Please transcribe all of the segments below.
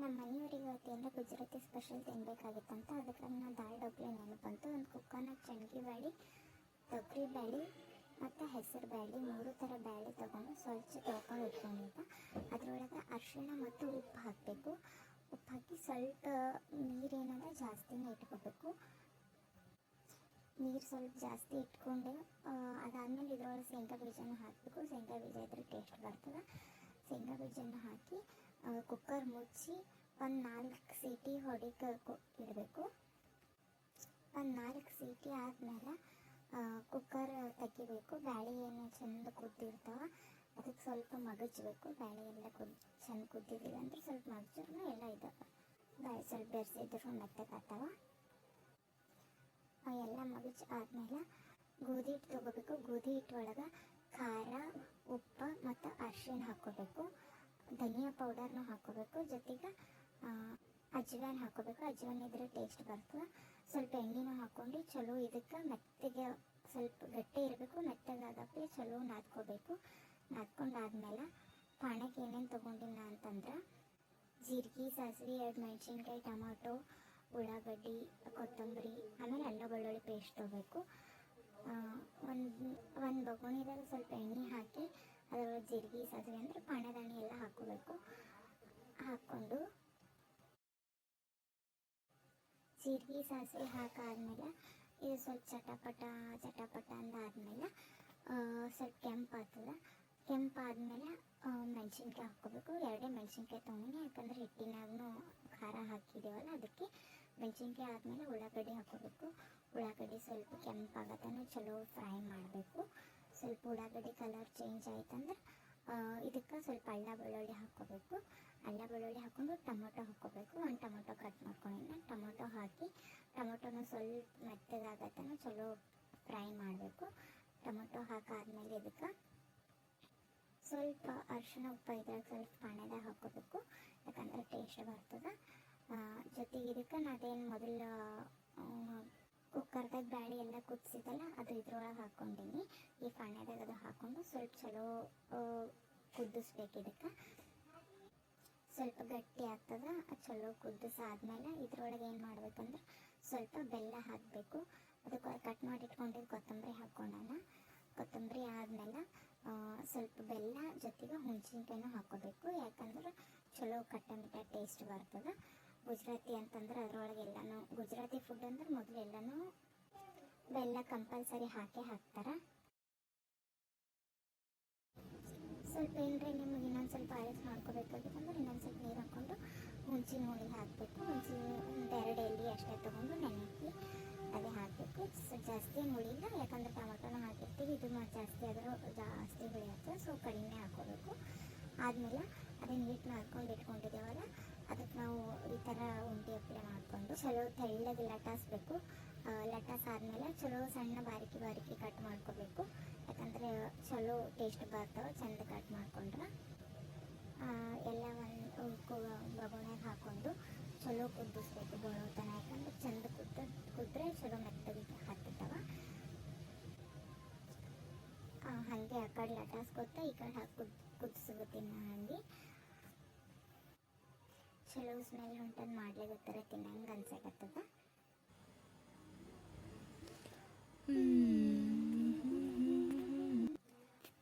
ನಮ್ಮ ಮನೆಯವರಿಗೆ ಇವತ್ತೇನರ ಗುಜರಾತಿ ಸ್ಪೆಷಲ್ ತಿನ್ನಬೇಕಾಗಿತ್ತಂತ ಅದಕ್ಕೆ ನಾನು ದಾಲ್ ಡೋಕ್ಲಿ ನೆನಪು ಬಂತು. ಒಂದು ಕುಕ್ಕರ್ನಾಗ ಚಣಗಿ ಬ್ಯಾಳಿ, ತೊಗರಿ ಬ್ಯಾಳಿ ಮತ್ತು ಹೆಸರು ಬ್ಯಾಳಿ 3 ಥರ ಬ್ಯಾಳಿ ತೊಗೊಂಡು ಸ್ವಚ್ಛ ತೊಳ್ಕೊಂಡು ಇಟ್ಕೊಂಡಿದ್ದ. ಅದರೊಳಗೆ ಅರಿಶಿಣ ಮತ್ತು ಉಪ್ಪು ಹಾಕಬೇಕು. ಉಪ್ಪು ಹಾಕಿ ಸ್ವಲ್ಪ ನೀರೇನದ ಜಾಸ್ತಿನೇ ಇಟ್ಕೋಬೇಕು. ನೀರು ಸ್ವಲ್ಪ ಜಾಸ್ತಿ ಇಟ್ಕೊಂಡು ಅದಾದಮೇಲೆ ಇದ್ರೊಳಗೆ ಶೇಂಗಾ ಬೀಜನ ಹಾಕಬೇಕು. ಶೇಂಗಾ ಬೀಜ ಇದ್ರೆ ಟೇಸ್ಟ್ ಬರ್ತದೆ. ಶೇಂಗಾ ಬೀಜನ ಹಾಕಿ ಕುಕ್ಕರ್ ಮುಚ್ಚಿ ಒಂದು 4 ಸೀಟಿ ಹೊಡಿಗೆ ಇಡಬೇಕು. ಒಂದು 4 ಸೀಟಿ ಆದಮೇಲೆ ಕುಕ್ಕರ್ ತೆಗಿಬೇಕು. ಬ್ಯಾಳಿ ಏನು ಚೆಂದ ಕುದ್ದಿರ್ತಾವೆ ಅದಕ್ಕೆ ಸ್ವಲ್ಪ ಮಗಚಬೇಕು. ಬ್ಯಾಳಿ ಎಲ್ಲ ಚೆಂದ ಕುದ್ದಿದ್ದಿಲ್ಲ ಅಂದ್ರೆ ಸ್ವಲ್ಪ ಮಗಚಿದ್ರು ಎಲ್ಲ ಬ್ಯಾಳಿ ಸ್ವಲ್ಪ ಬೆರೆಸಿದ್ರು ಮೆತ್ತಗಾಗ್ತಾವ. ಎಲ್ಲ ಮಗಚ್ ಆದಮೇಲೆ ಗೋಧಿ ಹಿಟ್ಟು ತೊಗೋಬೇಕು. ಗೋಧಿ ಹಿಟ್ಟು ಒಳಗೆ ಖಾರ, ಉಪ್ಪು ಮತ್ತು ಅರಿಶಿಣ ಹಾಕ್ಕೋಬೇಕು. ಧನಿಯಾ ಪೌಡರ್ನೂ ಹಾಕ್ಕೋಬೇಕು. ಜೊತೆಗೆ ಅಜ್ವಾನ್ ಹಾಕ್ಕೋಬೇಕು. ಅಜ್ವಾನ್ ಇದ್ರೆ ಟೇಸ್ಟ್ ಬರ್ತದೆ. ಸ್ವಲ್ಪ ಎಣ್ಣೆನೂ ಹಾಕ್ಕೊಂಡು ಚಲೋ ಇದಕ್ಕೆ ಮೆತ್ತಗೆ ಸ್ವಲ್ಪ ಗಟ್ಟಿ ಇರಬೇಕು. ಮೆತ್ತಗಾಗಕ್ಕೆ ಚಲೋ ನಾದ್ಕೋಬೇಕು. ನಾದ್ಕೊಂಡಾದ್ಮೇಲೆ ಪಾಣಕ್ಕೆ ಏನೇನು ತೊಗೊಂಡಿಲ್ಲ ಅಂತಂದ್ರೆ ಜೀರಿಗೆ, ಸಾಸಿವೆ, 2 ಮೆಣಸಿನ್ಕಾಯಿ, ಟೊಮಾಟೊ, ಉಳ್ಳಾಗಡ್ಡಿ, ಕೊತ್ತಂಬರಿ, ಆಮೇಲೆ ಅಲ್ಲ ಬೆಳ್ಳುಳ್ಳಿ ಪೇಸ್ಟ್ ತೊಗೋಬೇಕು. ಒಂದು ಬೊಗಣಿದಾಗ ಸ್ವಲ್ಪ ಎಣ್ಣೆ ಹಾಕಿ ಅದರೊಳಗೆ ಜೀರಿಗೆ, ಸಾಸಿವೆ ಅಂದರೆ ಪಾಣದಾಣಿ ಎಲ್ಲ ಹಾಕ್ಕೋಬೇಕು. ಹಾಕ್ಕೊಂಡು ಜೀರಿಗೆ, ಸಾಸಿವೆ ಹಾಕಾದ್ಮೇಲೆ ಇದು ಸ್ವಲ್ಪ ಚಟಪಟ ಅಂದಾದ್ಮೇಲೆ ಸ್ವಲ್ಪ ಕೆಂಪಾಗ್ತದೆ. ಕೆಂಪಾದ್ಮೇಲೆ ಮೆಣಸಿನ್ಕಾಯಿ ಹಾಕ್ಕೋಬೇಕು. 2 ಮೆಣಸಿನ್ಕಾಯಿ ತೊಗೊಂಡಿನಿ, ಯಾಕಂದರೆ ಹಿಟ್ಟಿನಾಗೂ ಖಾರ ಹಾಕಿದ್ದೇವಲ್ಲ ಅದಕ್ಕೆ. ಮೆಣಸಿನ್ಕಾಯಿ ಆದಮೇಲೆ ಉಳ್ಳಾಗಡ್ಡಿ ಹಾಕ್ಕೋಬೇಕು. ಉಳ್ಳಾಗಡ್ಡಿ ಸ್ವಲ್ಪ ಕೆಂಪಾಗತ್ತನ ಚಲೋ ಫ್ರೈ ಮಾಡಬೇಕು. ಸ್ವಲ್ಪ ಉಳ್ಳಾಗಡ್ಡಿ ಕಲರ್ ಚೇಂಜ್ ಆಯ್ತಂದ್ರೆ ಇದಕ್ಕೆ ಸ್ವಲ್ಪ ಅಲ್ಲ ಬೆಳ್ಳುಳ್ಳಿ ಹಾಕ್ಕೋಬೇಕು. ಅಲ್ಲ ಬೆಳ್ಳುಳ್ಳಿ ಹಾಕ್ಕೊಂಡು ಟೊಮೊಟೊ ಹಾಕ್ಕೋಬೇಕು. 1 ಟೊಮೊಟೊ ಕಟ್ ಮಾಡ್ಕೊಂಡಿದ್ದೆ. ಟೊಮೊಟೊ ಹಾಕಿ ಟೊಮೊಟೊನ ಸ್ವಲ್ಪ ಮೆತ್ತಗಾಗತ್ತನ ಚಲೋ ಫ್ರೈ ಮಾಡಬೇಕು. ಟೊಮೊಟೊ ಹಾಕಾದ್ಮೇಲೆ ಇದಕ್ಕೆ ಸ್ವಲ್ಪ ಅರಿಶಿಣ, ಉಪ್ಪು ಇದ್ರಾಗ ಸ್ವಲ್ಪ ಪಾಣ್ಯದಾಗ ಹಾಕ್ಕೋಬೇಕು, ಯಾಕಂದರೆ ಟೇಸ್ಟ್ ಬರ್ತದೆ. ಜೊತೆಗೆ ಇದಕ್ಕೆ ನಾನೇನು ಮೊದಲು ಕುಕ್ಕರ್ದಾಗ ಬ್ಯಾಳಿ ಎಲ್ಲ ಕುದಿಸಿದಲ್ಲ ಅದು ಇದ್ರೊಳಗೆ ಹಾಕ್ಕೊಂಡೀನಿ. ಈ ಪಾಣ್ಯದಾಗ ಅದು ಹಾಕ್ಕೊಂಡು ಸ್ವಲ್ಪ ಚಲೋ ಕುದಿಸ್ಬೇಕು. ಇದಕ್ಕೆ ಸ್ವಲ್ಪ ಗಟ್ಟಿ ಆಗ್ತದೆ. ಚಲೋ ಕುದಿಸಾದ್ಮೇಲೆ ಇದ್ರೊಳಗೆ ಏನು ಮಾಡಬೇಕಂದ್ರೆ ಸ್ವಲ್ಪ ಬೆಲ್ಲ ಹಾಕಬೇಕು. ಅದಕ್ಕೆ ಕಟ್ ಮಾಡಿ ಇಟ್ಕೊಂಡಿದ್ದು ಕೊತ್ತಂಬರಿ ಹಾಕ್ಕೊಂಡಾನ. ಕೊತ್ತಂಬರಿ ಆದಮೇಲೆ ಸ್ವಲ್ಪ ಬೆಲ್ಲ ಜೊತೆಗೆ ಹುಣಸಿನ್ಕಾಯಿನೂ ಹಾಕ್ಕೋಬೇಕು. ಯಾಕಂದ್ರೆ ಚಲೋ ಕಟ್ಟಮಿಟ್ಟ ಟೇಸ್ಟ್ ಬರ್ತದೆ. ಗುಜರಾತಿ ಅಂತಂದ್ರೆ ಅದರೊಳಗೆ ಎಲ್ಲನೂ ಗುಜರಾತಿ ಫುಡ್ ಅಂದ್ರೆ ಮೊದಲು ಎಲ್ಲನೂ ಬೆಲ್ಲ ಕಂಪಲ್ಸರಿ ಹಾಕ್ತಾರೆ. ಸ್ವಲ್ಪ ಏನರೆ ನಿಮಗೆ ಇನ್ನೊಂದು ಸ್ವಲ್ಪ ಆಯ್ಸ್ ಮಾಡ್ಕೋಬೇಕಾಗಿತ್ತಂದ್ರೆ ಇನ್ನೊಂದು ಸ್ವಲ್ಪ ನೀರು ಹಾಕ್ಕೊಂಡು ಹುಣಸಿನ ಹುಳಿ ಹಾಕಬೇಕು. ಒಂದು 2 ಎಲೆ ಅಷ್ಟೇ ತೊಗೊಂಡು ನೆನೆಕ್ಕಿ ಅದೇ ಹಾಕಬೇಕು. ಜಾಸ್ತಿ ಹುಳಿಲ್ಲ, ಯಾಕಂದರೆ ಟೊಮೊಟೊನ ಹಾಕಿರ್ತೀವಿ. ಇದು ಜಾಸ್ತಿ ಆದರೂ ಜಾಸ್ತಿ ಹುಳಿ ಆಗ್ತದೆ, ಸೊ ಕಡಿಮೆ ಹಾಕ್ಕೋಬೇಕು. ಆದಮೇಲೆ ಅದನ್ನು ಹಿಟ್ಟು ನಾದ್ಕೊಂಡು ಇಟ್ಕೊಂಡಿದ್ದೇವಲ್ಲ ಅದಕ್ಕೆ ನಾವು ಈ ಥರ ಉಂಡೆ ಅಪ್ಲೈ ಮಾಡಿಕೊಂಡು ಚಲೋ ತೆಳ್ಳಗೆ ಲಟಾಸ್ಬೇಕು. ಲಟಾಸಾದ್ಮೇಲೆ ಚಲೋ ಸಣ್ಣ ಬಾರಿಕೆ ಕಟ್ ಮಾಡ್ಕೋಬೇಕು. ಯಾಕಂದರೆ ಚಲೋ ಟೇಸ್ಟ್ ಬರ್ತಾವೆ ಚೆಂದ ಕಟ್ ಮಾಡಿಕೊಂಡ್ರೆ. ಎಲ್ಲ ಒಂದು ಬೊಗಣೆಗೆ ಹಾಕ್ಕೊಂಡು ಚಲೋ ಕುದಿಸ್ಬೇಕು ಬರೋ ತನಕ. ಯಾಕಂದ್ರೆ ಚೆಂದ ಕುದ್ರೆ ಚಲೋ ಮೆತ್ತಗೆ ಹತ್ತುತ್ತವೆ. ಹಾಗೆ ಆ ಕಡೆ ಲಟಾಸ್ಕೊತ ಈ ಕಡೆ ಹಾಕಿ ಕುದಿಸ್ಕೋತೀನಿ. ಹಾಗೆ ಚಲೋ ಸ್ಮೆಲ್ ಹೊಂಟದು ಮಾಡ್ಲಿಕತ್ತಾರ, ತಿನ್ನಂಗೆ ಅನ್ಸಕತ್ತದ.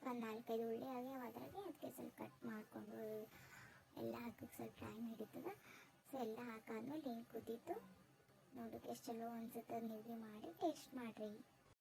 ಒಂದು 4-5 ಉಳ್ಳಿ ಆಗ್ಯಾವ ಅದ್ರಾಗೆ. ಅದಕ್ಕೆ ಸ್ವಲ್ಪ ಕಟ್ ಮಾಡಿಕೊಂಡು ಎಲ್ಲ ಹಾಕಕ್ಕೆ ಸ್ವಲ್ಪ ಟೈಮ್ ಹಿಡಿತದೆ. ಸೊ ಎಲ್ಲ ಹಾಕಾದ್ಮೇಲೆ ಏನು ಕುದೀತು ನೋಡೋಕೆ ಎಷ್ಟು ಚಲೋ ಅನ್ಸುತ್ತೆ. ನೀವು ಮಾಡಿ ಟೇಸ್ಟ್ ಮಾಡಿರಿ.